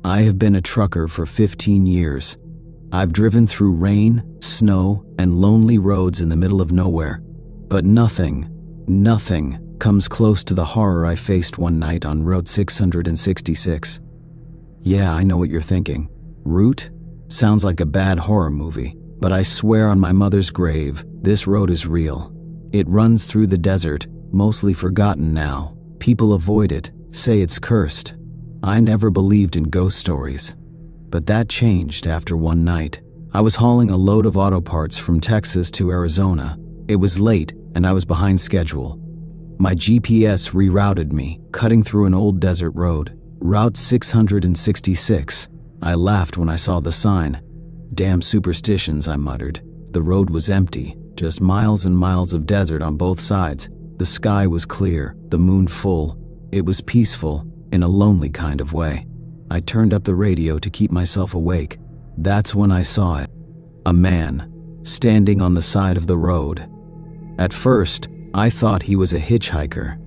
I have been a trucker for 15 years. I've driven through rain, snow, and lonely roads in the middle of nowhere. But nothing comes close to the horror I faced one night on Route 666. Yeah, I know what you're thinking. Route? Sounds like a bad horror movie. But I swear on my mother's grave, this road is real. It runs through the desert, mostly forgotten now. People avoid it, say it's cursed. I never believed in ghost stories. But that changed after one night. I was hauling a load of auto parts from Texas to Arizona. It was late, and I was behind schedule. My GPS rerouted me, cutting through an old desert road. Route 666. I laughed when I saw the sign. Damn superstitions, I muttered. The road was empty, just miles and miles of desert on both sides. The sky was clear, the moon full. It was peaceful, in a lonely kind of way. I turned up the radio to keep myself awake. That's when I saw it. A man, standing on the side of the road. At first, I thought he was a hitchhiker.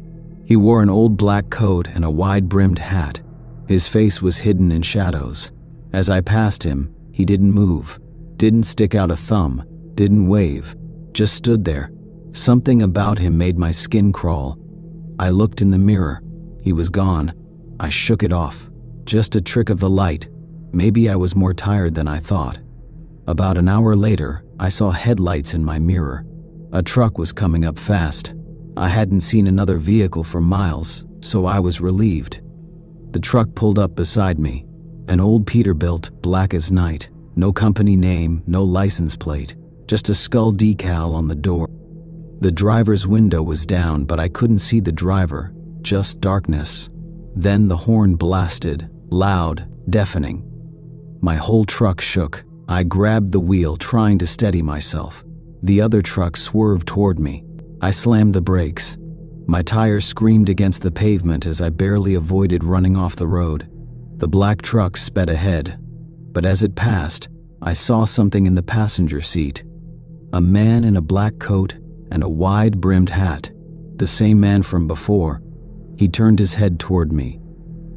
He wore an old black coat and a wide-brimmed hat. His face was hidden in shadows. As I passed him, he didn't move, didn't stick out a thumb, didn't wave, just stood there. Something about him made my skin crawl. I looked in the mirror. He was gone. I shook it off. Just a trick of the light. Maybe I was more tired than I thought. About an hour later, I saw headlights in my mirror. A truck was coming up fast. I hadn't seen another vehicle for miles, so I was relieved. The truck pulled up beside me. An old Peterbilt, black as night. No company name, no license plate. Just a skull decal on the door. The driver's window was down, but I couldn't see the driver. Just darkness. Then the horn blasted, loud, deafening. My whole truck shook. I grabbed the wheel, trying to steady myself. The other truck swerved toward me. I slammed the brakes. My tires screamed against the pavement as I barely avoided running off the road. The black truck sped ahead, but as it passed, I saw something in the passenger seat. A man in a black coat and a wide-brimmed hat. The same man from before. He turned his head toward me.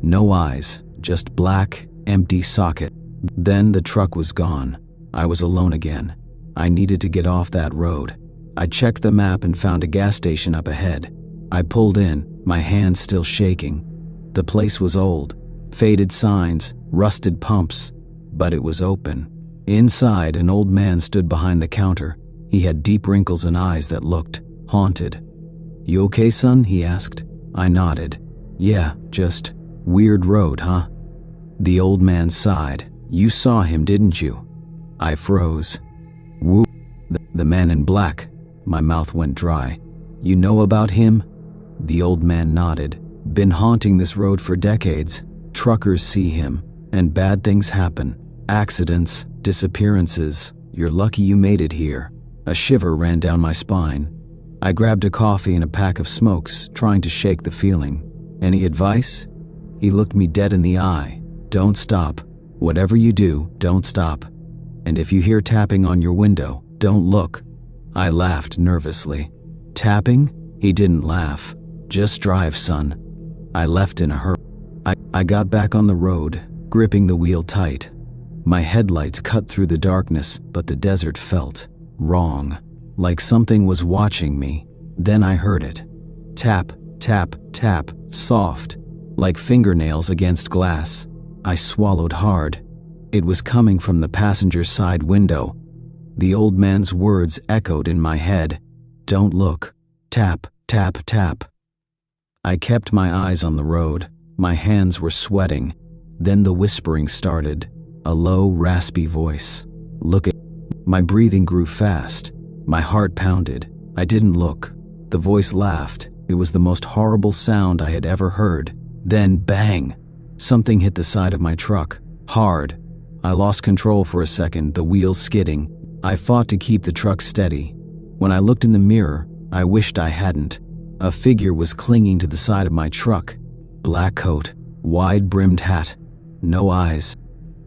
No eyes, just black, empty socket. Then the truck was gone. I was alone again. I needed to get off that road. I checked the map and found a gas station up ahead. I pulled in, my hands still shaking. The place was old. Faded signs, rusted pumps, but it was open. Inside, an old man stood behind the counter. He had deep wrinkles and eyes that looked haunted. "You okay, son?" he asked. I nodded. "Yeah, just weird road, huh?" The old man sighed. "You saw him, didn't you?" I froze. "Whoop, the man in black." My mouth went dry. "You know about him?" The old man nodded. "Been haunting this road for decades. Truckers see him, and bad things happen. Accidents, disappearances. You're lucky you made it here." A shiver ran down my spine. I grabbed a coffee and a pack of smokes, trying to shake the feeling. "Any advice?" He looked me dead in the eye. "Don't stop. Whatever you do, don't stop. And if you hear tapping on your window, don't look." I laughed nervously. "Tapping?" He didn't laugh. "Just drive, son." I left in a hurry. I got back on the road, gripping the wheel tight. My headlights cut through the darkness, but the desert felt wrong, like something was watching me. Then I heard it. Tap, tap, tap, soft, like fingernails against glass. I swallowed hard. It was coming from the passenger side window. The old man's words echoed in my head. "Don't look. Tap, tap, tap." I kept my eyes on the road. My hands were sweating. Then the whispering started, a low, raspy voice. "Look at..." My breathing grew fast. My heart pounded. I didn't look. The voice laughed. It was the most horrible sound I had ever heard. Then, bang! Something hit the side of my truck. Hard. I lost control for a second, the wheels skidding. I fought to keep the truck steady. When I looked in the mirror, I wished I hadn't. A figure was clinging to the side of my truck. Black coat, wide-brimmed hat, no eyes.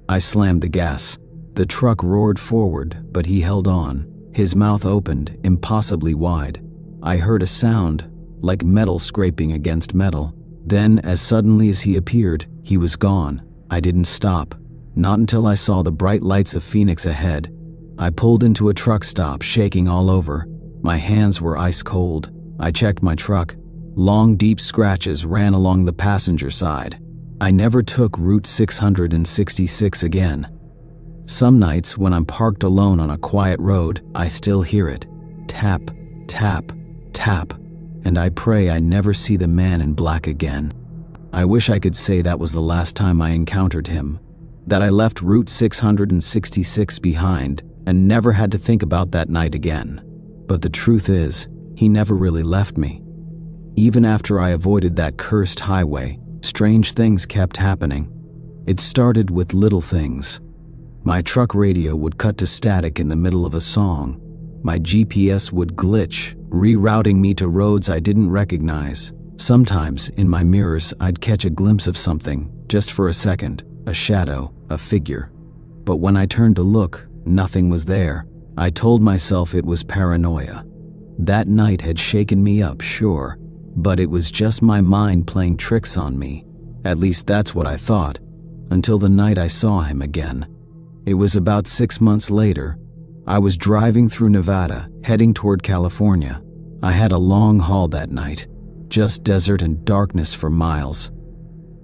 I slammed the gas. The truck roared forward, but he held on. His mouth opened, impossibly wide. I heard a sound, like metal scraping against metal. Then, as suddenly as he appeared, he was gone. I didn't stop, not until I saw the bright lights of Phoenix ahead. I pulled into a truck stop, shaking all over. My hands were ice cold. I checked my truck. Long, deep scratches ran along the passenger side. I never took Route 666 again. Some nights when I'm parked alone on a quiet road, I still hear it. Tap, tap, tap, and I pray I never see the man in black again. I wish I could say that was the last time I encountered him, that I left Route 666 behind and never had to think about that night again. But the truth is, he never really left me. Even after I avoided that cursed highway, strange things kept happening. It started with little things. My truck radio would cut to static in the middle of a song. My GPS would glitch, rerouting me to roads I didn't recognize. Sometimes, in my mirrors, I'd catch a glimpse of something, just for a second, a shadow, a figure. But when I turned to look, nothing was there. I told myself it was paranoia. That night had shaken me up, sure, but it was just my mind playing tricks on me. At least that's what I thought, until the night I saw him again. It was about 6 months later. I was driving through Nevada, heading toward California. I had a long haul that night, just desert and darkness for miles.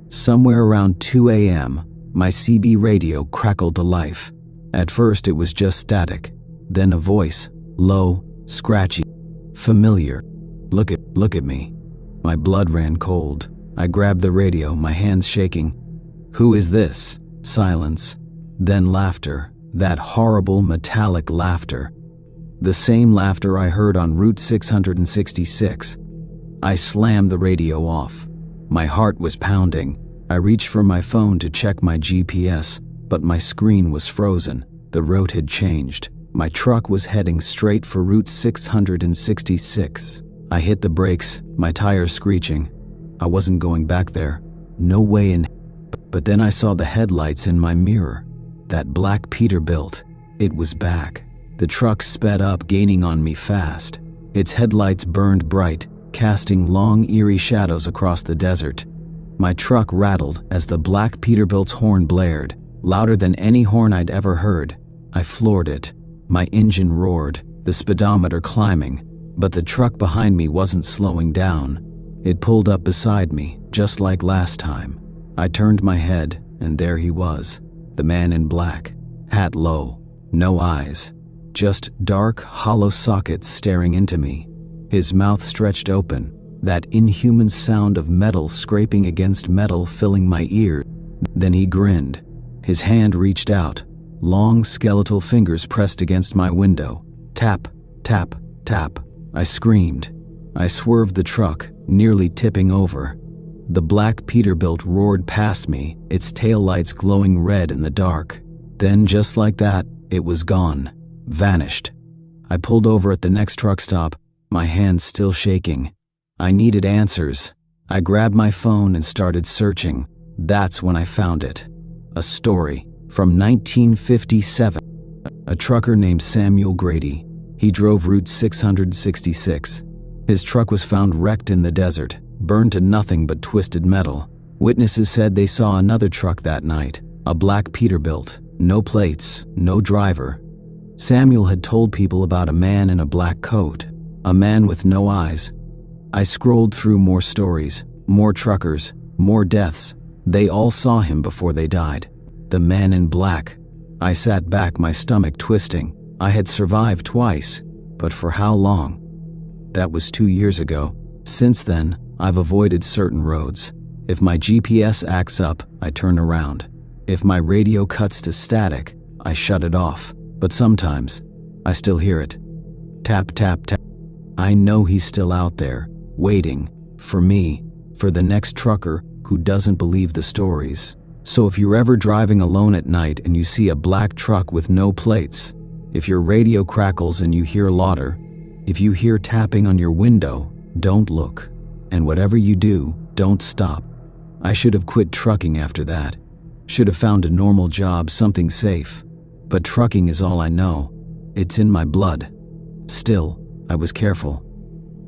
Somewhere around 2 a.m., my CB radio crackled to life. At first it was just static, then a voice, low, scratchy, familiar. Look at me. My blood ran cold. I grabbed the radio, my hands shaking. Who is this? Silence. Then laughter, that horrible metallic laughter. The same laughter I heard on Route 666. I slammed the radio off. My heart was pounding. I reached for my phone to check my GPS, but my screen was frozen. The route had changed. My truck was heading straight for Route 666. I hit the brakes, my tires screeching. I wasn't going back there. No way in. But then I saw the headlights in my mirror. That black Peterbilt. It was back. The truck sped up, gaining on me fast. Its headlights burned bright, casting long, eerie shadows across the desert. My truck rattled as the black Peterbilt's horn blared, louder than any horn I'd ever heard. I floored it. My engine roared, the speedometer climbing, but the truck behind me wasn't slowing down. It pulled up beside me, just like last time. I turned my head, and there he was. The man in black, hat low, no eyes, just dark, hollow sockets staring into me. His mouth stretched open, that inhuman sound of metal scraping against metal filling my ear. Then he grinned. His hand reached out. Long, skeletal fingers pressed against my window. Tap, tap, tap. I screamed. I swerved the truck, nearly tipping over. The black Peterbilt roared past me, its taillights glowing red in the dark. Then, just like that, it was gone, vanished. I pulled over at the next truck stop, my hands still shaking. I needed answers. I grabbed my phone and started searching. That's when I found it. A story from 1957. A trucker named Samuel Grady. He drove Route 666. His truck was found wrecked in the desert, burned to nothing but twisted metal. Witnesses said they saw another truck that night, a black Peterbilt, no plates, no driver. Samuel had told people about a man in a black coat, a man with no eyes. I scrolled through more stories, more truckers, more deaths. They all saw him before they died. The man in black. I sat back, my stomach twisting. I had survived twice, but for how long? That was 2 years ago. Since then, I've avoided certain roads. If my GPS acts up, I turn around. If my radio cuts to static, I shut it off. But sometimes, I still hear it. Tap, tap, tap. I know he's still out there, waiting, for me, for the next trucker who doesn't believe the stories. So if you're ever driving alone at night and you see a black truck with no plates, if your radio crackles and you hear laughter, if you hear tapping on your window, don't look. And whatever you do, don't stop. I should have quit trucking after that. Should have found a normal job, something safe. But trucking is all I know. It's in my blood. Still, I was careful.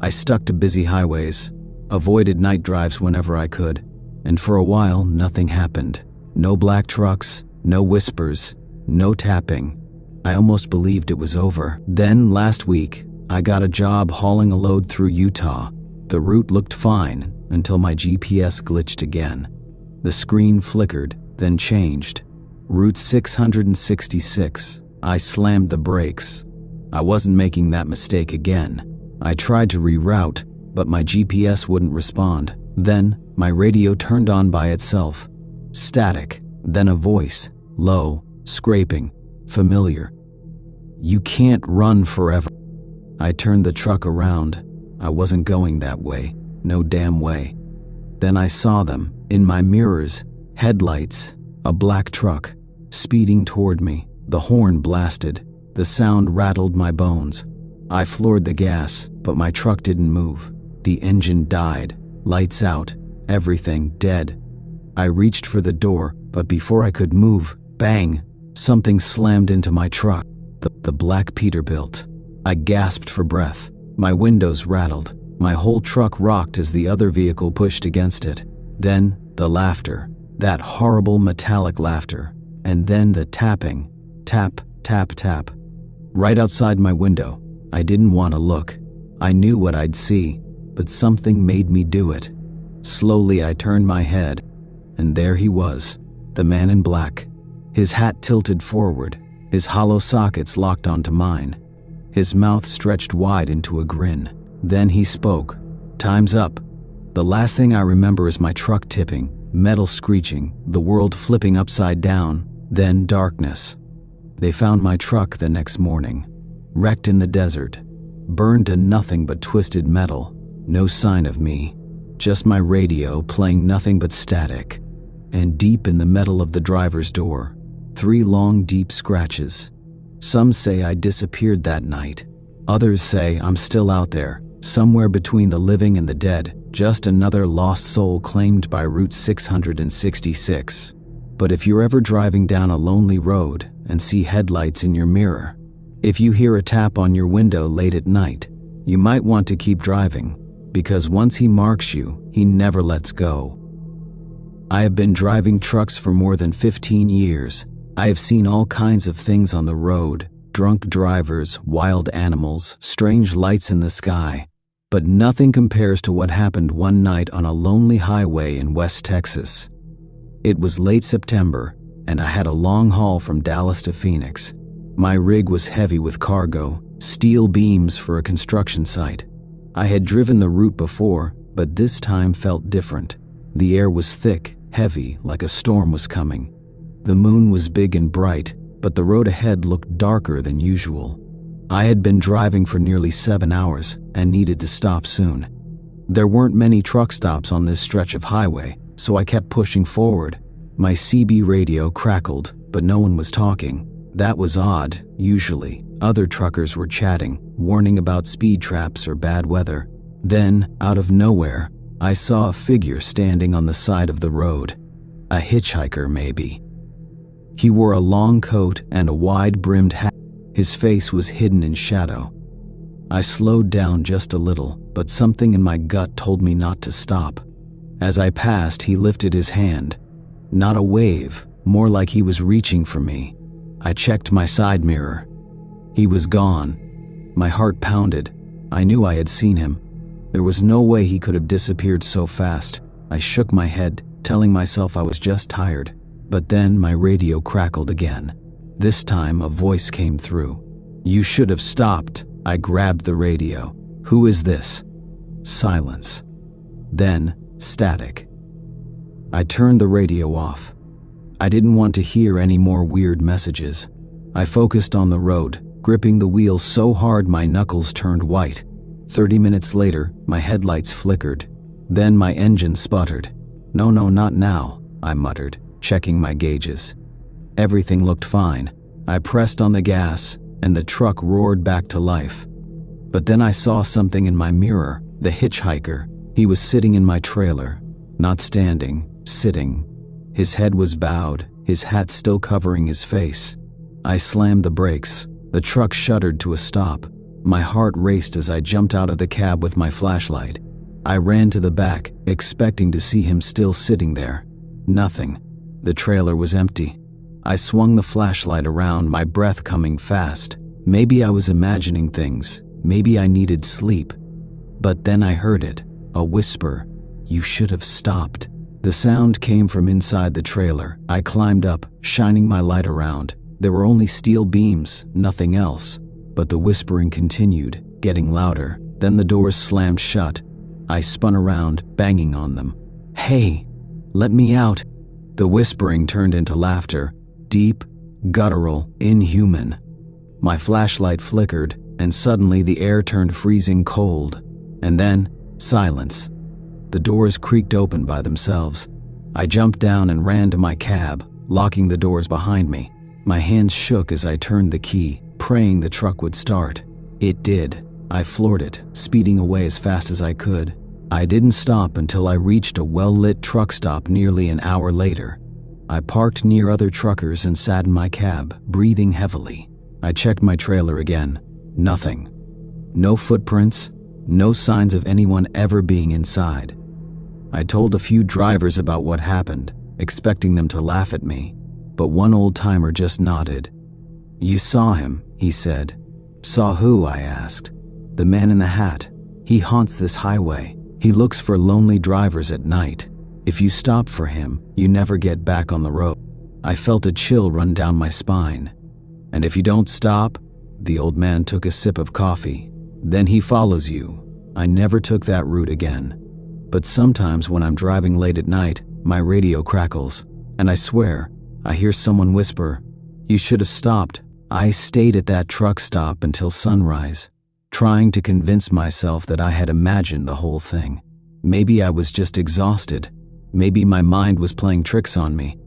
I stuck to busy highways, avoided night drives whenever I could, and for a while nothing happened. No black trucks, no whispers, no tapping. I almost believed it was over. Then, last week, I got a job hauling a load through Utah. The route looked fine until my GPS glitched again. The screen flickered, then changed. Route 666. I slammed the brakes. I wasn't making that mistake again. I tried to reroute, but my GPS wouldn't respond. Then, my radio turned on by itself. Static, then a voice, low, scraping, familiar. "You can't run forever." I turned the truck around. I wasn't going that way, no damn way. Then I saw them, in my mirrors, headlights, a black truck, speeding toward me. The horn blasted. The sound rattled my bones. I floored the gas, but my truck didn't move. The engine died, lights out, everything dead. I reached for the door, but before I could move, bang, something slammed into my truck. The black Peterbilt. I gasped for breath. My windows rattled. My whole truck rocked as the other vehicle pushed against it. Then, the laughter. That horrible metallic laughter. And then the tapping. Tap, tap, tap. Right outside my window. I didn't want to look. I knew what I'd see, but something made me do it. Slowly I turned my head, and there he was, the man in black. His hat tilted forward, his hollow sockets locked onto mine. His mouth stretched wide into a grin. Then he spoke. "Time's up." The last thing I remember is my truck tipping, metal screeching, the world flipping upside down, then darkness. They found my truck the next morning, wrecked in the desert, burned to nothing but twisted metal. No sign of me, just my radio playing nothing but static. And deep in the metal of the driver's door, 3 long, deep scratches. Some say I disappeared that night. Others say I'm still out there, somewhere between the living and the dead, just another lost soul claimed by Route 666. But if you're ever driving down a lonely road and see headlights in your mirror, if you hear a tap on your window late at night, you might want to keep driving, because once he marks you, he never lets go. I have been driving trucks for more than 15 years. I have seen all kinds of things on the road, drunk drivers, wild animals, strange lights in the sky, but nothing compares to what happened one night on a lonely highway in West Texas. It was late September, and I had a long haul from Dallas to Phoenix. My rig was heavy with cargo, steel beams for a construction site. I had driven the route before, but this time felt different. The air was thick, heavy, like a storm was coming. The moon was big and bright, but the road ahead looked darker than usual. I had been driving for nearly 7 hours and needed to stop soon. There weren't many truck stops on this stretch of highway, so I kept pushing forward. My CB radio crackled, but no one was talking. That was odd. Usually, other truckers were chatting, warning about speed traps or bad weather. Then, out of nowhere, I saw a figure standing on the side of the road. A hitchhiker, maybe. He wore a long coat and a wide-brimmed hat. His face was hidden in shadow. I slowed down just a little, but something in my gut told me not to stop. As I passed, he lifted his hand. Not a wave, more like he was reaching for me. I checked my side mirror. He was gone. My heart pounded. I knew I had seen him. There was no way he could have disappeared so fast. I shook my head, telling myself I was just tired. But then my radio crackled again. This time a voice came through. "You should have stopped." I grabbed the radio. "Who is this?" Silence. Then static. I turned the radio off. I didn't want to hear any more weird messages. I focused on the road, gripping the wheel so hard my knuckles turned white. 30 minutes later, my headlights flickered. Then my engine sputtered. No, not now," I muttered, checking my gauges. Everything looked fine. I pressed on the gas, and the truck roared back to life. But then I saw something in my mirror, the hitchhiker. He was sitting in my trailer, not standing, sitting. His head was bowed, his hat still covering his face. I slammed the brakes. The truck shuddered to a stop. My heart raced as I jumped out of the cab with my flashlight. I ran to the back, expecting to see him still sitting there. Nothing. The trailer was empty. I swung the flashlight around, my breath coming fast. Maybe I was imagining things. Maybe I needed sleep. But then I heard it, a whisper. "You should have stopped." The sound came from inside the trailer. I climbed up, shining my light around. There were only steel beams, nothing else. But the whispering continued, getting louder. Then the doors slammed shut. I spun around, banging on them. "Hey, let me out." The whispering turned into laughter, deep, guttural, inhuman. My flashlight flickered, and suddenly the air turned freezing cold. And then, silence. The doors creaked open by themselves. I jumped down and ran to my cab, locking the doors behind me. My hands shook as I turned the key, praying the truck would start. It did. I floored it, speeding away as fast as I could. I didn't stop until I reached a well-lit truck stop nearly an hour later. I parked near other truckers and sat in my cab, breathing heavily. I checked my trailer again. Nothing. No footprints, no signs of anyone ever being inside. I told a few drivers about what happened, expecting them to laugh at me, but one old-timer just nodded. "You saw him," he said. "Saw who?" I asked. "The man in the hat. He haunts this highway. He looks for lonely drivers at night. If you stop for him, you never get back on the road." I felt a chill run down my spine. "And if you don't stop?" The old man took a sip of coffee. "Then he follows you." I never took that route again. But sometimes when I'm driving late at night, my radio crackles, and I swear, I hear someone whisper, "You should have stopped." I stayed at that truck stop until sunrise, trying to convince myself that I had imagined the whole thing. Maybe I was just exhausted. Maybe my mind was playing tricks on me.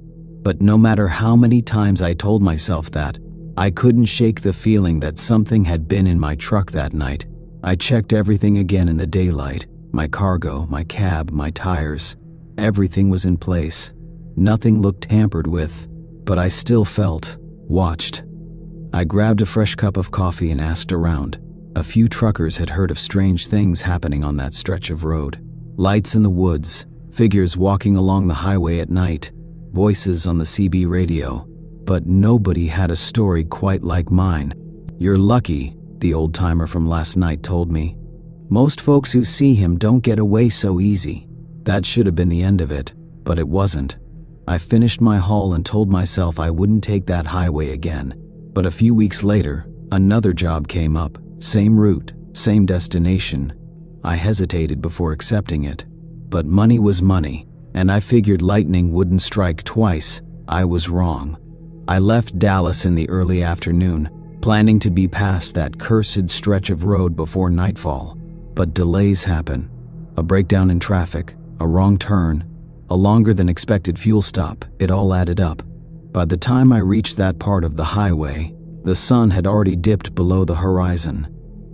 But no matter how many times I told myself that, I couldn't shake the feeling that something had been in my truck that night. I checked everything again in the daylight. My cargo, my cab, my tires. Everything was in place. Nothing looked tampered with, but I still felt watched. I grabbed a fresh cup of coffee and asked around. A few truckers had heard of strange things happening on that stretch of road. Lights in the woods, figures walking along the highway at night, voices on the CB radio. But nobody had a story quite like mine. "You're lucky," the old-timer from last night told me. "Most folks who see him don't get away so easy." That should have been the end of it, but it wasn't. I finished my haul and told myself I wouldn't take that highway again. But a few weeks later, another job came up. Same route, same destination. I hesitated before accepting it. But money was money, and I figured lightning wouldn't strike twice. I was wrong. I left Dallas in the early afternoon, planning to be past that cursed stretch of road before nightfall. But delays happen. A breakdown in traffic, a wrong turn, a longer than expected fuel stop. It all added up. By the time I reached that part of the highway, the sun had already dipped below the horizon.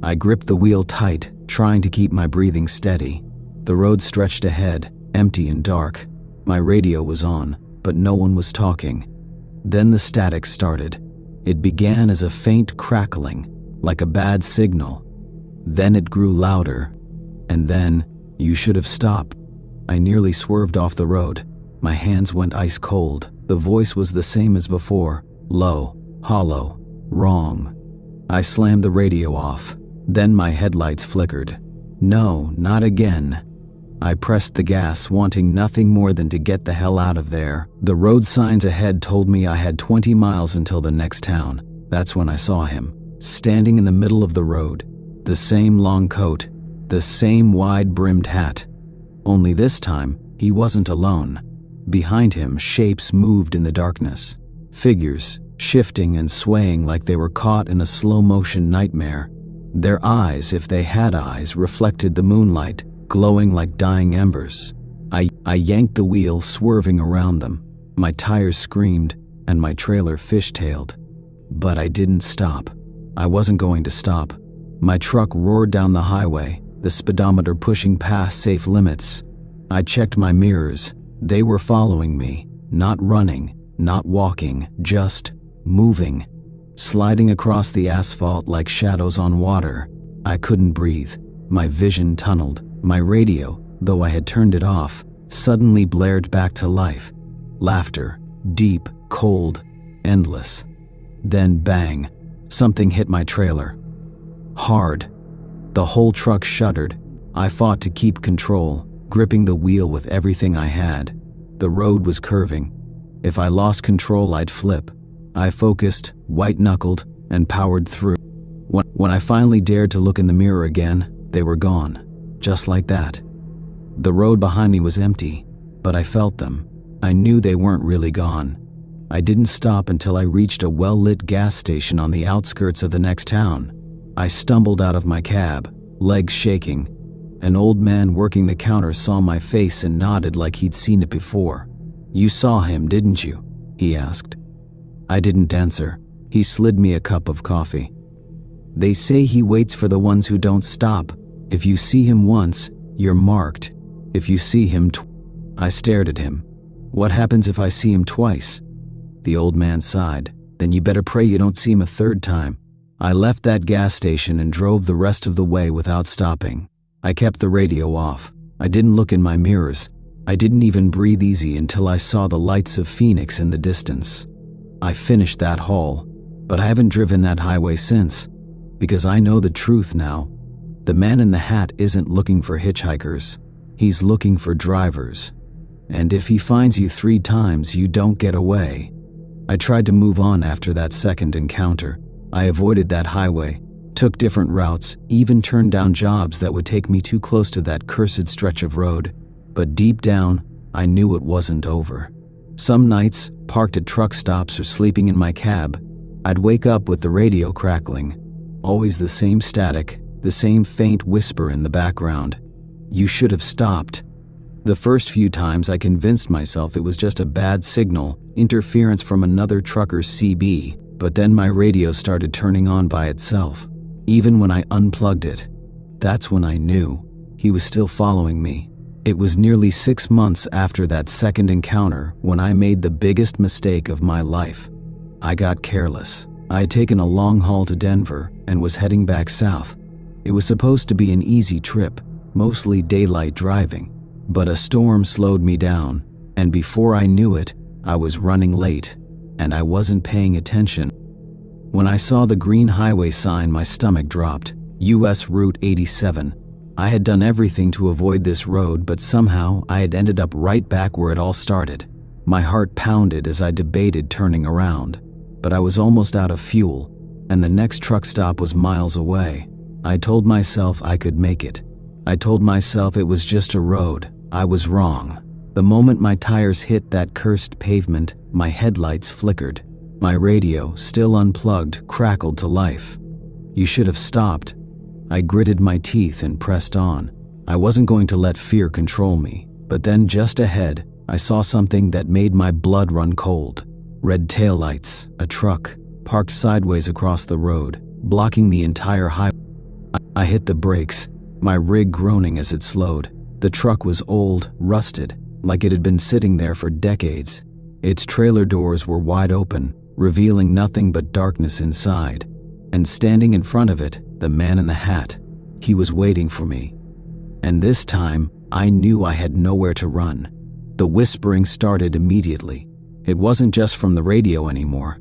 I gripped the wheel tight, trying to keep my breathing steady. The road stretched ahead, empty and dark. My radio was on, but no one was talking. Then the static started. It began as a faint crackling, like a bad signal. Then it grew louder. And then, "You should have stopped." I nearly swerved off the road. My hands went ice cold. The voice was the same as before, low, hollow, wrong. I slammed the radio off. Then my headlights flickered. No, not again. I pressed the gas, wanting nothing more than to get the hell out of there. The road signs ahead told me I had 20 miles until the next town. That's when I saw him, standing in the middle of the road. The same long coat, the same wide-brimmed hat. Only this time, he wasn't alone. Behind him, shapes moved in the darkness. Figures, shifting and swaying like they were caught in a slow-motion nightmare. Their eyes, if they had eyes, reflected the moonlight, glowing like dying embers. I yanked the wheel, swerving around them. My tires screamed, and my trailer fishtailed. But I didn't stop. I wasn't going to stop. My truck roared down the highway, the speedometer pushing past safe limits. I checked my mirrors. They were following me, not running, not walking, just moving, sliding across the asphalt like shadows on water. I couldn't breathe. My vision tunneled. My radio, though I had turned it off, suddenly blared back to life. Laughter, Deep, cold, endless. Then bang, something hit my trailer. Hard. The whole truck shuddered. I fought to keep control, gripping the wheel with everything I had. The road was curving. If I lost control, I'd flip. I focused, white-knuckled, and powered through. When I finally dared to look in the mirror again, they were gone. Just like that. The road behind me was empty, but I felt them. I knew they weren't really gone. I didn't stop until I reached a well-lit gas station on the outskirts of the next town. I stumbled out of my cab, legs shaking. An old man working the counter saw my face and nodded like he'd seen it before. "You saw him, didn't you?" he asked. I didn't answer. He slid me a cup of coffee. "They say he waits for the ones who don't stop. If you see him once, you're marked. If you see him I stared at him. "What happens if I see him twice?" The old man sighed. "Then you better pray you don't see him a third time." I left that gas station and drove the rest of the way without stopping. I kept the radio off. I didn't look in my mirrors. I didn't even breathe easy until I saw the lights of Phoenix in the distance. I finished that haul, but I haven't driven that highway since, because I know the truth now. The man in the hat isn't looking for hitchhikers. He's looking for drivers. And if he finds you 3 times, you don't get away. I tried to move on after that second encounter. I avoided that highway, took different routes, even turned down jobs that would take me too close to that cursed stretch of road. But deep down, I knew it wasn't over. Some nights, parked at truck stops or sleeping in my cab, I'd wake up with the radio crackling. Always the same static, the same faint whisper in the background. "You should have stopped." The first few times I convinced myself it was just a bad signal, interference from another trucker's CB, but then my radio started turning on by itself, even when I unplugged it. That's when I knew he was still following me. It was nearly 6 months after that second encounter when I made the biggest mistake of my life. I got careless. I had taken a long haul to Denver and was heading back south. It was supposed to be an easy trip, mostly daylight driving, but a storm slowed me down, and before I knew it, I was running late, and I wasn't paying attention. When I saw the green highway sign, my stomach dropped. US Route 87. I had done everything to avoid this road, but somehow I had ended up right back where it all started. My heart pounded as I debated turning around, but I was almost out of fuel, and the next truck stop was miles away. I told myself I could make it. I told myself it was just a road. I was wrong. The moment my tires hit that cursed pavement, my headlights flickered. My radio, still unplugged, crackled to life. "You should have stopped." I gritted my teeth and pressed on. I wasn't going to let fear control me, but then just ahead, I saw something that made my blood run cold. Red taillights, a truck, parked sideways across the road, blocking the entire highway. I hit the brakes, my rig groaning as it slowed. The truck was old, rusted, like it had been sitting there for decades. Its trailer doors were wide open, revealing nothing but darkness inside. And standing in front of it, the man in the hat. He was waiting for me. And this time, I knew I had nowhere to run. The whispering started immediately. It wasn't just from the radio anymore.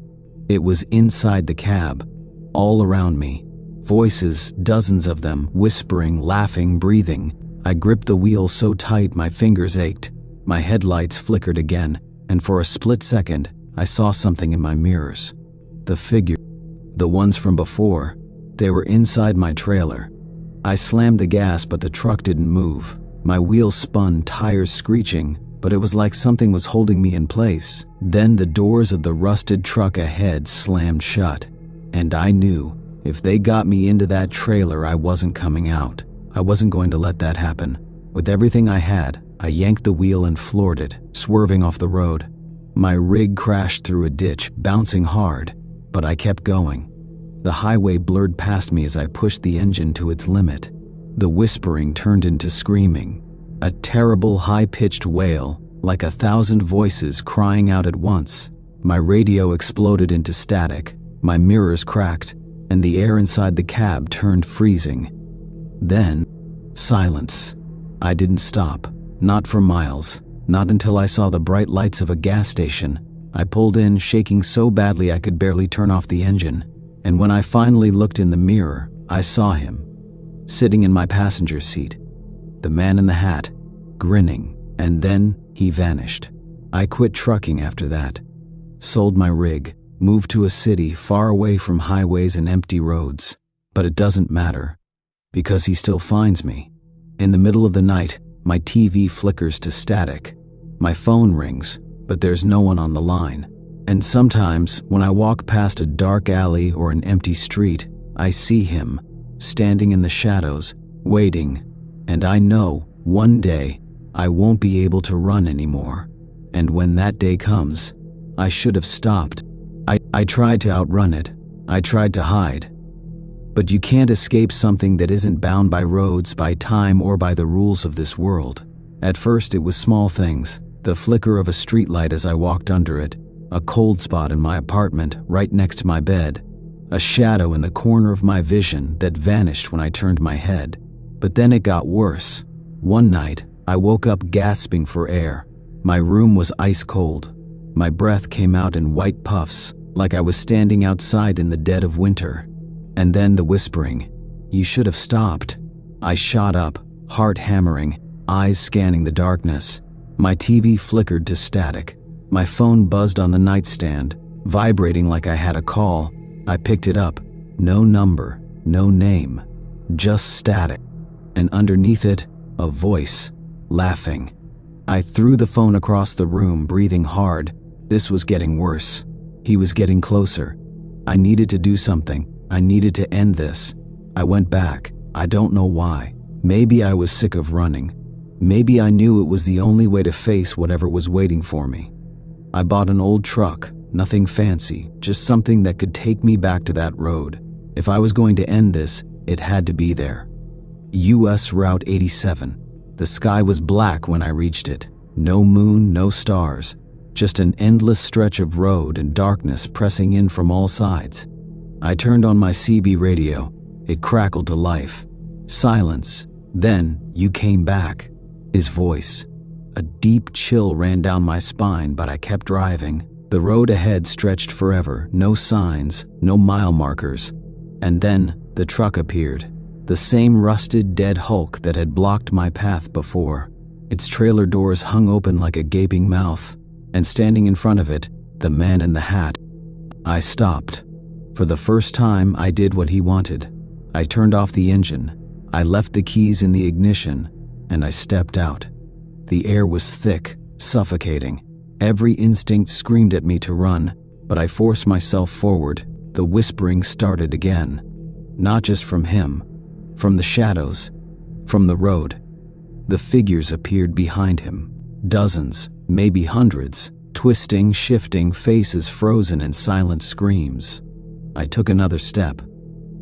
It was inside the cab, all around me. Voices, dozens of them, whispering, laughing, breathing. I gripped the wheel so tight my fingers ached. My headlights flickered again, and for a split second, I saw something in my mirrors. The figure, the ones from before, they were inside my trailer. I slammed the gas, but the truck didn't move. My wheels spun, tires screeching, but it was like something was holding me in place. Then the doors of the rusted truck ahead slammed shut, and I knew if they got me into that trailer, I wasn't coming out. I wasn't going to let that happen. With everything I had, I yanked the wheel and floored it, swerving off the road. My rig crashed through a ditch, bouncing hard, but I kept going. The highway blurred past me as I pushed the engine to its limit. The whispering turned into screaming, a terrible high-pitched wail, like 1,000 voices crying out at once. My radio exploded into static, my mirrors cracked, and the air inside the cab turned freezing. Then, silence. I didn't stop, not for miles, not until I saw the bright lights of a gas station. I pulled in, shaking so badly I could barely turn off the engine, and when I finally looked in the mirror, I saw him, sitting in my passenger seat, the man in the hat, grinning, and then he vanished. I quit trucking after that, sold my rig, moved to a city far away from highways and empty roads, but it doesn't matter, because he still finds me. In the middle of the night, my TV flickers to static. My phone rings, but there's no one on the line. And sometimes, when I walk past a dark alley or an empty street, I see him, standing in the shadows, waiting. And I know, one day, I won't be able to run anymore. And when that day comes, I should have stopped. I tried to outrun it. I tried to hide. But you can't escape something that isn't bound by roads, by time, or by the rules of this world. At first, it was small things. The flicker of a streetlight as I walked under it, a cold spot in my apartment right next to my bed, a shadow in the corner of my vision that vanished when I turned my head. But then it got worse. One night, I woke up gasping for air. My room was ice cold. My breath came out in white puffs, like I was standing outside in the dead of winter. And then the whispering, "You should have stopped." I shot up, heart hammering, eyes scanning the darkness. My TV flickered to static. My phone buzzed on the nightstand, vibrating like I had a call. I picked it up. No number, no name, just static. And underneath it, a voice, laughing. I threw the phone across the room, breathing hard. This was getting worse. He was getting closer. I needed to do something. I needed to end this. I went back. I don't know why. Maybe I was sick of running. Maybe I knew it was the only way to face whatever was waiting for me. I bought an old truck, nothing fancy, just something that could take me back to that road. If I was going to end this, it had to be there. US Route 87. The sky was black when I reached it. No moon, no stars. Just an endless stretch of road and darkness pressing in from all sides. I turned on my CB radio. It crackled to life. Silence. Then you came back. His voice. A deep chill ran down my spine, but I kept driving. The road ahead stretched forever, no signs, no mile markers. And then the truck appeared. The same rusted, dead hulk that had blocked my path before. Its trailer doors hung open like a gaping mouth, and standing in front of it, the man in the hat. I stopped. For the first time, I did what he wanted. I turned off the engine. I left the keys in the ignition, and I stepped out. The air was thick, suffocating. Every instinct screamed at me to run, but I forced myself forward. The whispering started again. Not just from him, from the shadows, from the road. The figures appeared behind him. Dozens, maybe hundreds, twisting, shifting, faces frozen in silent screams. I took another step.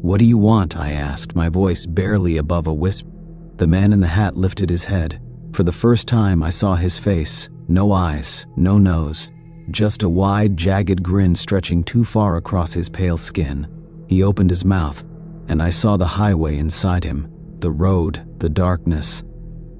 "What do you want?" I asked, my voice barely above a whisper. The man in the hat lifted his head. For the first time, I saw his face. No eyes, no nose, just a wide, jagged grin stretching too far across his pale skin. He opened his mouth, and I saw the highway inside him, the road, the darkness,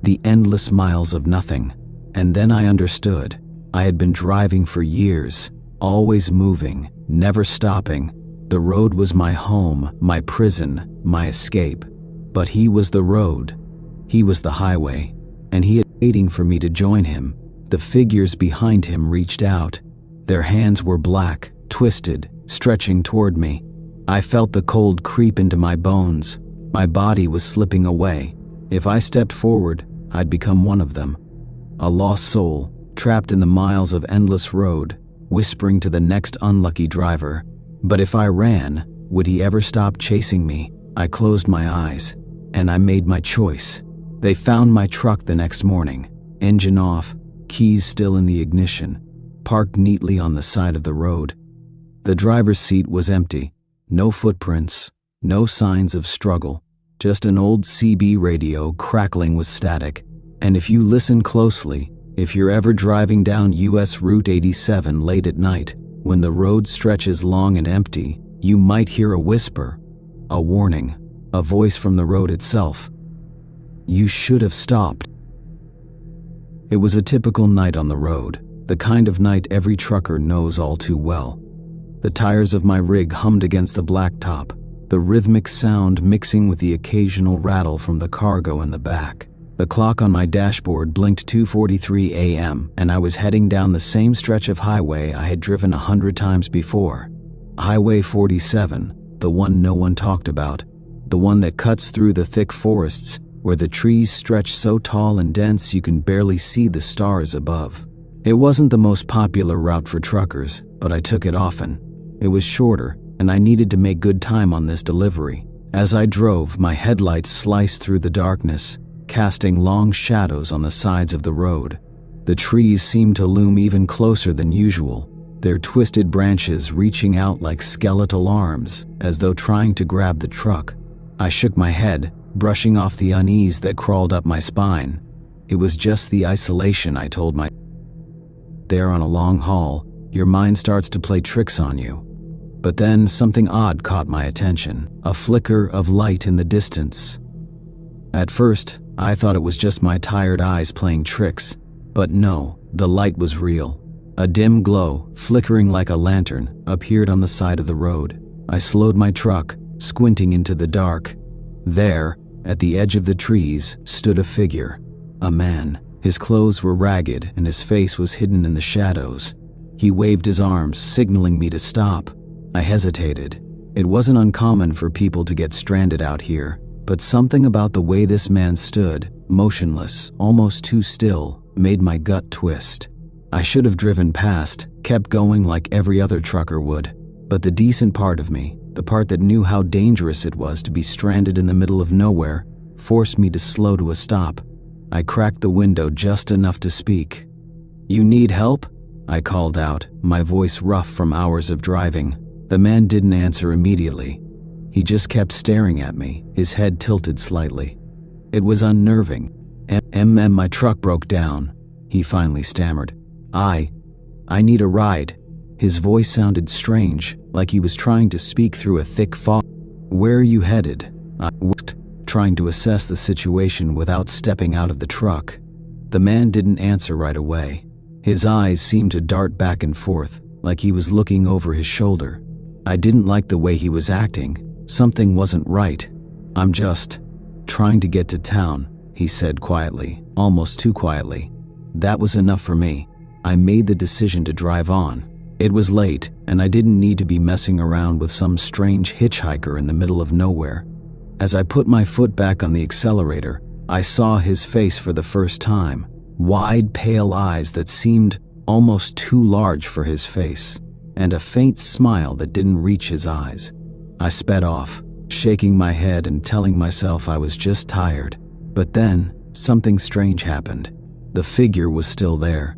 the endless miles of nothing. And then I understood. I had been driving for years, always moving, never stopping. The road was my home, my prison, my escape. But he was the road. He was the highway, and he had waiting for me to join him. The figures behind him reached out. Their hands were black, twisted, stretching toward me. I felt the cold creep into my bones. My body was slipping away. If I stepped forward, I'd become one of them. A lost soul, trapped in the miles of endless road, whispering to the next unlucky driver. But if I ran, would he ever stop chasing me? I closed my eyes, and I made my choice. They found my truck the next morning, engine off, keys still in the ignition, parked neatly on the side of the road. The driver's seat was empty, no footprints, no signs of struggle, just an old CB radio crackling with static. And if you listen closely, if you're ever driving down US Route 87 late at night, when the road stretches long and empty, you might hear a whisper, a warning, a voice from the road itself. You should have stopped. It was a typical night on the road. the kind of night every trucker knows all too well. The tires of my rig hummed against the blacktop, the rhythmic sound mixing with the occasional rattle from the cargo in the back. The clock on my dashboard blinked 2:43 a.m., and I was heading down the same stretch of highway I had driven 100 times before. Highway 47, the one no one talked about, the one that cuts through the thick forests where the trees stretch so tall and dense you can barely see the stars above. It wasn't the most popular route for truckers, but I took it often. It was shorter, and I needed to make good time on this delivery. As I drove, my headlights sliced through the darkness, casting long shadows on the sides of the road. The trees seemed to loom even closer than usual, their twisted branches reaching out like skeletal arms, as though trying to grab the truck. I shook my head, brushing off the unease that crawled up my spine. It was just the isolation, I told myself. There on a long haul, your mind starts to play tricks on you. But then something odd caught my attention, a flicker of light in the distance. At first, I thought it was just my tired eyes playing tricks, but no, the light was real. A dim glow, flickering like a lantern, appeared on the side of the road. I slowed my truck, squinting into the dark. There, at the edge of the trees, stood a figure. A man. His clothes were ragged and his face was hidden in the shadows. He waved his arms, signaling me to stop. I hesitated. It wasn't uncommon for people to get stranded out here, but something about the way this man stood, motionless, almost too still, made my gut twist. I should have driven past, kept going like every other trucker would, but the decent part of me, the part that knew how dangerous it was to be stranded in the middle of nowhere, forced me to slow to a stop. I cracked the window just enough to speak. "You need help?" I called out, my voice rough from hours of driving. The man didn't answer immediately. He just kept staring at me, his head tilted slightly. It was unnerving. My truck broke down," he finally stammered. I need a ride." His voice sounded strange, like he was trying to speak through a thick fog. "Where are you headed?" I asked, trying to assess the situation without stepping out of the truck. The man didn't answer right away. His eyes seemed to dart back and forth, like he was looking over his shoulder. I didn't like the way he was acting. Something wasn't right. "I'm just trying to get to town," he said quietly, almost too quietly. That was enough for me. I made the decision to drive on. It was late, and I didn't need to be messing around with some strange hitchhiker in the middle of nowhere. As I put my foot back on the accelerator, I saw his face for the first time. Wide, pale eyes that seemed almost too large for his face, and a faint smile that didn't reach his eyes. I sped off, shaking my head and telling myself I was just tired. But then, something strange happened. The figure was still there.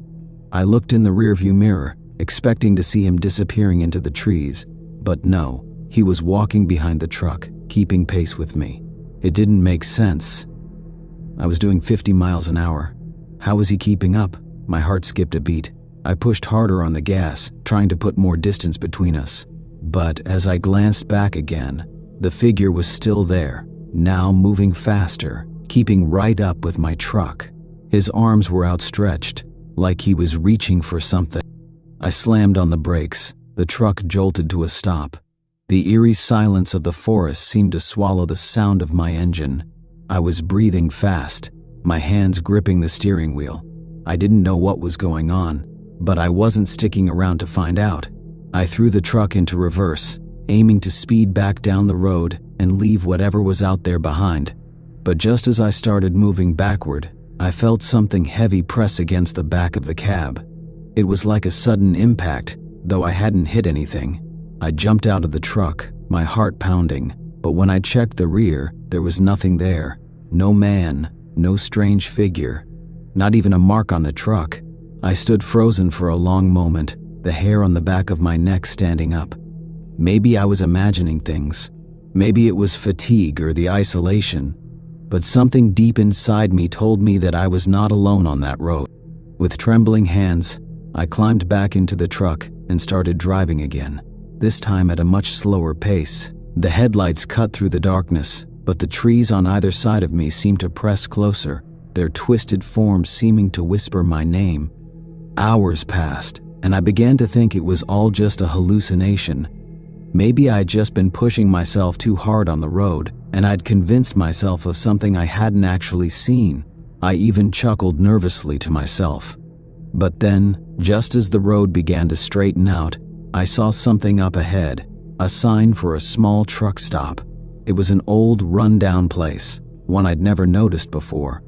I looked in the rearview mirror, expecting to see him disappearing into the trees, but no, he was walking behind the truck, keeping pace with me. It didn't make sense. I was doing 50 miles an hour. How was he keeping up? My heart skipped a beat. I pushed harder on the gas, trying to put more distance between us. But as I glanced back again, the figure was still there, now moving faster, keeping right up with my truck. His arms were outstretched, like he was reaching for something. I slammed on the brakes. The truck jolted to a stop. The eerie silence of the forest seemed to swallow the sound of my engine. I was breathing fast, my hands gripping the steering wheel. I didn't know what was going on, but I wasn't sticking around to find out. I threw the truck into reverse, aiming to speed back down the road and leave whatever was out there behind. But just as I started moving backward, I felt something heavy press against the back of the cab. It was like a sudden impact, though I hadn't hit anything. I jumped out of the truck, my heart pounding, but when I checked the rear, there was nothing there. No man, no strange figure, not even a mark on the truck. I stood frozen for a long moment, the hair on the back of my neck standing up. Maybe I was imagining things. Maybe it was fatigue or the isolation, but something deep inside me told me that I was not alone on that road. With trembling hands, I climbed back into the truck and started driving again, this time at a much slower pace. The headlights cut through the darkness, but the trees on either side of me seemed to press closer, their twisted forms seeming to whisper my name. Hours passed, and I began to think it was all just a hallucination. Maybe I'd just been pushing myself too hard on the road, and I'd convinced myself of something I hadn't actually seen. I even chuckled nervously to myself. But then, just as the road began to straighten out, I saw something up ahead, a sign for a small truck stop. It was an old, run-down place, one I'd never noticed before.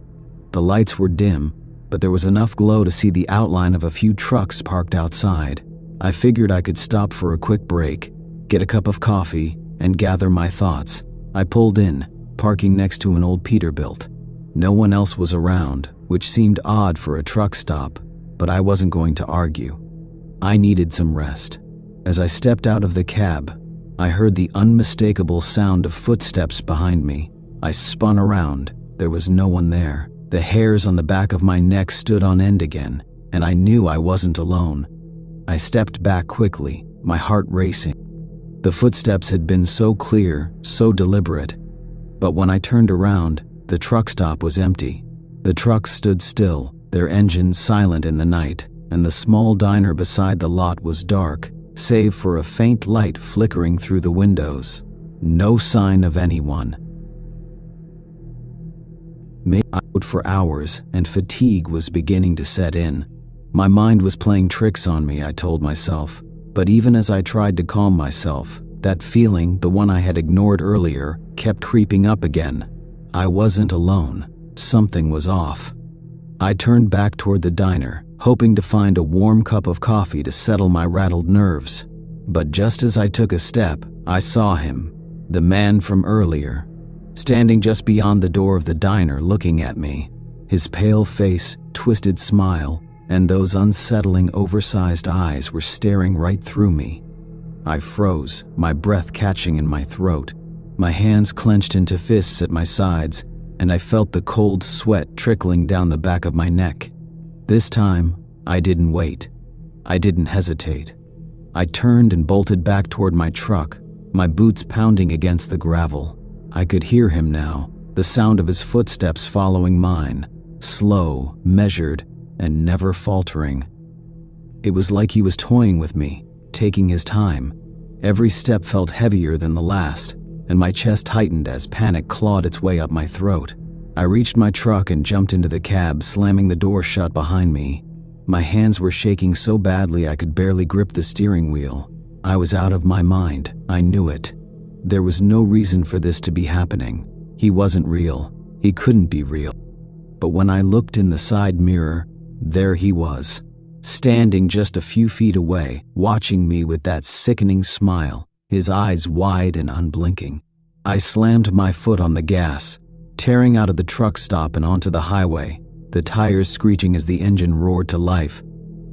The lights were dim, but there was enough glow to see the outline of a few trucks parked outside. I figured I could stop for a quick break, get a cup of coffee, and gather my thoughts. I pulled in, parking next to an old Peterbilt. No one else was around, which seemed odd for a truck stop, but I wasn't going to argue. I needed some rest. As I stepped out of the cab, I heard the unmistakable sound of footsteps behind me. I spun around. There was no one there. The hairs on the back of my neck stood on end again, and I knew I wasn't alone. I stepped back quickly, my heart racing. The footsteps had been so clear, so deliberate. But when I turned around, the truck stop was empty. The trucks stood still, their engines silent in the night, and the small diner beside the lot was dark, save for a faint light flickering through the windows. No sign of anyone. Maybe I rode for hours, and fatigue was beginning to set in. My mind was playing tricks on me, I told myself. But even as I tried to calm myself, that feeling, the one I had ignored earlier, kept creeping up again. I wasn't alone. Something was off. I turned back toward the diner, hoping to find a warm cup of coffee to settle my rattled nerves. But just as I took a step, I saw him, the man from earlier, standing just beyond the door of the diner looking at me. His pale face, twisted smile, and those unsettling oversized eyes were staring right through me. I froze, my breath catching in my throat. My hands clenched into fists at my sides, and I felt the cold sweat trickling down the back of my neck. This time, I didn't wait. I didn't hesitate. I turned and bolted back toward my truck, my boots pounding against the gravel. I could hear him now, the sound of his footsteps following mine, slow, measured, and never faltering. It was like he was toying with me, taking his time. Every step felt heavier than the last, and my chest tightened as panic clawed its way up my throat. I reached my truck and jumped into the cab, slamming the door shut behind me. My hands were shaking so badly I could barely grip the steering wheel. I was out of my mind. I knew it. There was no reason for this to be happening. He wasn't real. He couldn't be real. But when I looked in the side mirror, there he was, standing just a few feet away, watching me with that sickening smile, his eyes wide and unblinking. I slammed my foot on the gas, tearing out of the truck stop and onto the highway, the tires screeching as the engine roared to life.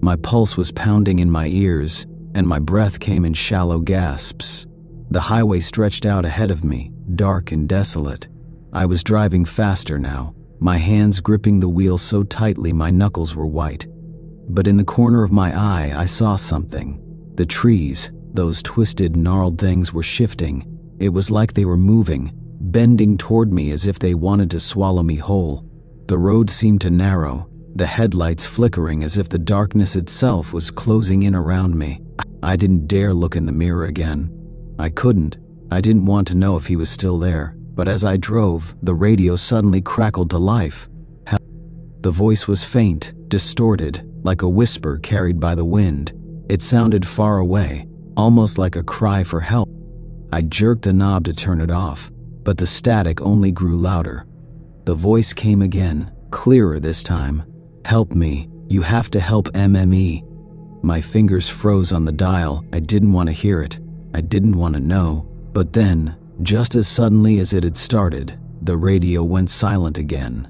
My pulse was pounding in my ears, and my breath came in shallow gasps. The highway stretched out ahead of me, dark and desolate. I was driving faster now, my hands gripping the wheel so tightly my knuckles were white. But in the corner of my eye, I saw something. The trees, those twisted, gnarled things, were shifting. It was like they were moving, bending toward me as if they wanted to swallow me whole. The road seemed to narrow, the headlights flickering as if the darkness itself was closing in around me. I didn't dare look in the mirror again. I couldn't. I didn't want to know if he was still there. But as I drove, the radio suddenly crackled to life. The voice was faint, distorted, like a whisper carried by the wind. It sounded far away, almost like a cry for help. I jerked the knob to turn it off, but the static only grew louder. The voice came again, clearer this time. "Help me. You have to help MME." My fingers froze on the dial. I didn't want to hear it. I didn't want to know. But then, just as suddenly as it had started, the radio went silent again.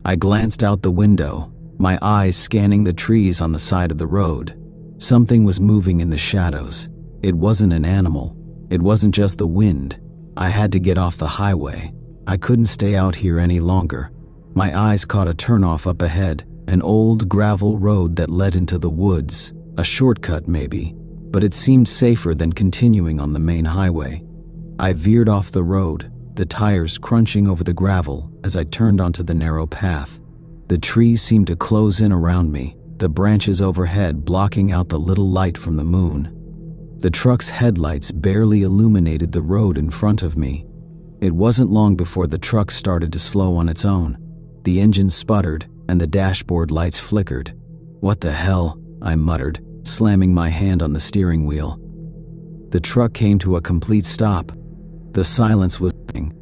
I glanced out the window, my eyes scanning the trees on the side of the road. Something was moving in the shadows. It wasn't an animal. It wasn't just the wind. I had to get off the highway. I couldn't stay out here any longer. My eyes caught a turnoff up ahead, an old gravel road that led into the woods. A shortcut maybe, but it seemed safer than continuing on the main highway. I veered off the road, the tires crunching over the gravel as I turned onto the narrow path. The trees seemed to close in around me, the branches overhead blocking out the little light from the moon. The truck's headlights barely illuminated the road in front of me. It wasn't long before the truck started to slow on its own. The engine sputtered and the dashboard lights flickered. "What the hell?" I muttered, slamming my hand on the steering wheel. The truck came to a complete stop. The silence was nothing.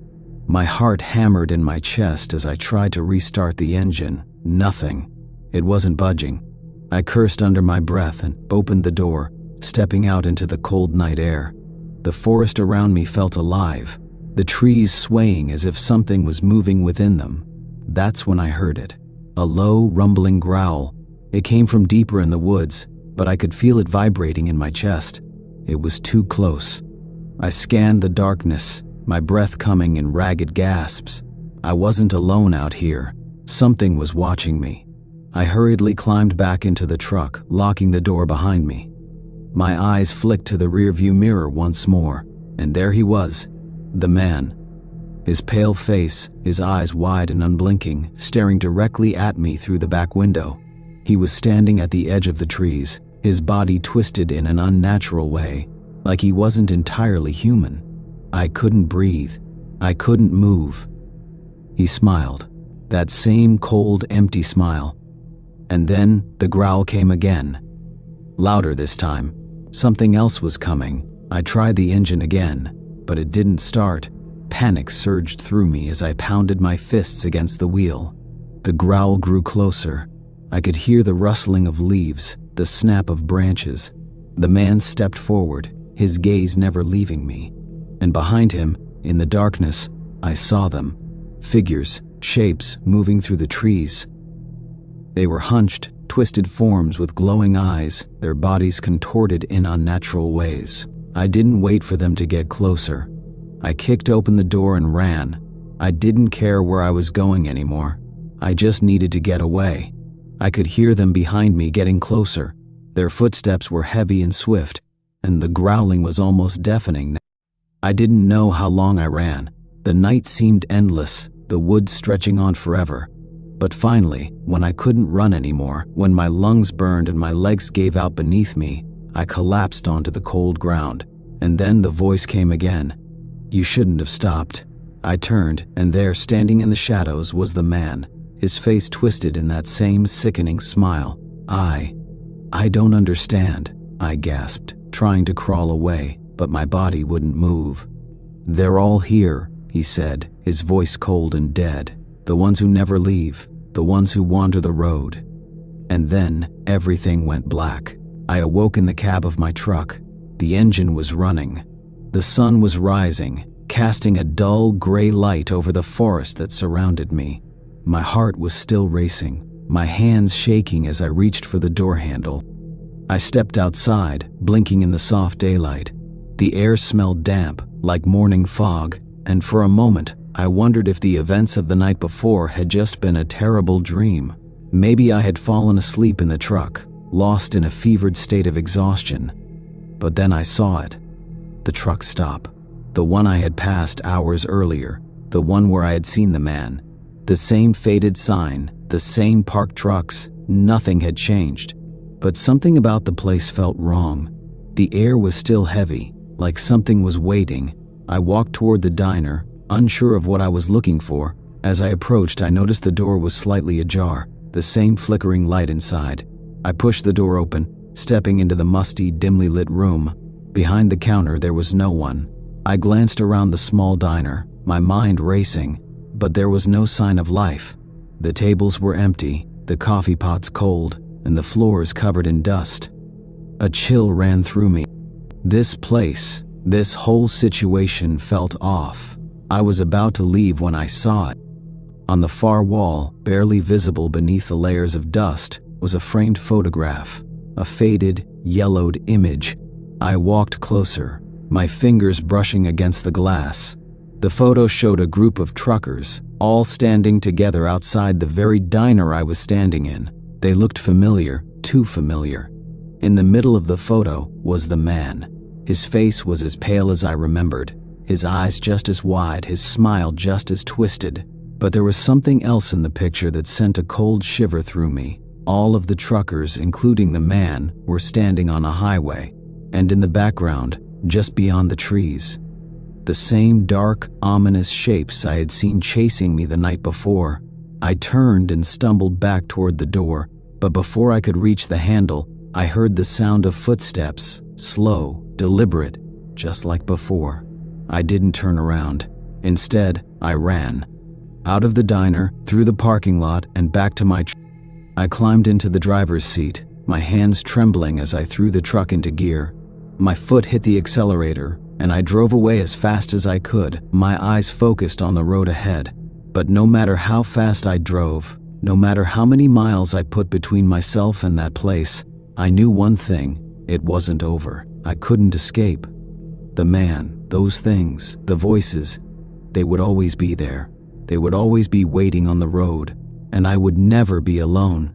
My heart hammered in my chest as I tried to restart the engine. Nothing. It wasn't budging. I cursed under my breath and opened the door, stepping out into the cold night air. The forest around me felt alive, the trees swaying as if something was moving within them. That's when I heard it. A low, rumbling growl. It came from deeper in the woods, but I could feel it vibrating in my chest. It was too close. I scanned the darkness, my breath coming in ragged gasps. I wasn't alone out here. Something was watching me. I hurriedly climbed back into the truck, locking the door behind me. My eyes flicked to the rearview mirror once more, and there he was, the man. His pale face, his eyes wide and unblinking, staring directly at me through the back window. He was standing at the edge of the trees, his body twisted in an unnatural way, like he wasn't entirely human. I couldn't breathe. I couldn't move. He smiled, that same cold, empty smile. And then the growl came again. Louder this time. Something else was coming. I tried the engine again, but it didn't start. Panic surged through me as I pounded my fists against the wheel. The growl grew closer. I could hear the rustling of leaves, the snap of branches. The man stepped forward, his gaze never leaving me. And behind him, in the darkness, I saw them. Figures, shapes moving through the trees. They were hunched, twisted forms with glowing eyes, their bodies contorted in unnatural ways. I didn't wait for them to get closer. I kicked open the door and ran. I didn't care where I was going anymore. I just needed to get away. I could hear them behind me getting closer. Their footsteps were heavy and swift, and the growling was almost deafening. I didn't know how long I ran. The night seemed endless, the woods stretching on forever. But finally, when I couldn't run anymore, when my lungs burned and my legs gave out beneath me, I collapsed onto the cold ground. And then the voice came again. "You shouldn't have stopped." I turned, and there, standing in the shadows, was the man, his face twisted in that same sickening smile. I don't understand," I gasped, trying to crawl away, but my body wouldn't move. "They're all here," he said, his voice cold and dead. "The ones who never leave, the ones who wander the road." And then everything went black. I awoke in the cab of my truck. The engine was running. The sun was rising, casting a dull gray light over the forest that surrounded me. My heart was still racing, my hands shaking as I reached for the door handle. I stepped outside, blinking in the soft daylight. The air smelled damp, like morning fog, and for a moment, I wondered if the events of the night before had just been a terrible dream. Maybe I had fallen asleep in the truck, lost in a fevered state of exhaustion. But then I saw it. The truck stop. The one I had passed hours earlier. The one where I had seen the man. The same faded sign, the same parked trucks. Nothing had changed. But something about the place felt wrong. The air was still heavy, like something was waiting. I walked toward the diner, unsure of what I was looking for. As I approached, I noticed the door was slightly ajar, the same flickering light inside. I pushed the door open, stepping into the musty, dimly lit room. Behind the counter, there was no one. I glanced around the small diner, my mind racing, but there was no sign of life. The tables were empty, the coffee pots cold, and the floors covered in dust. A chill ran through me. This place, this whole situation felt off. I was about to leave when I saw it. On the far wall, barely visible beneath the layers of dust, was a framed photograph, a faded, yellowed image. I walked closer, my fingers brushing against the glass. The photo showed a group of truckers, all standing together outside the very diner I was standing in. They looked familiar, too familiar. In the middle of the photo was the man. His face was as pale as I remembered, his eyes just as wide, his smile just as twisted. But there was something else in the picture that sent a cold shiver through me. All of the truckers, including the man, were standing on a highway, and in the background, just beyond the trees, the same dark, ominous shapes I had seen chasing me the night before. I turned and stumbled back toward the door, but before I could reach the handle, I heard the sound of footsteps, slow, deliberate, just like before. I didn't turn around. Instead, I ran. Out of the diner, through the parking lot, and back to my truck. I climbed into the driver's seat, my hands trembling as I threw the truck into gear. My foot hit the accelerator, and I drove away as fast as I could, my eyes focused on the road ahead. But no matter how fast I drove, no matter how many miles I put between myself and that place, I knew one thing: it wasn't over. I couldn't escape. The man, those things, the voices, they would always be there. They would always be waiting on the road, and I would never be alone.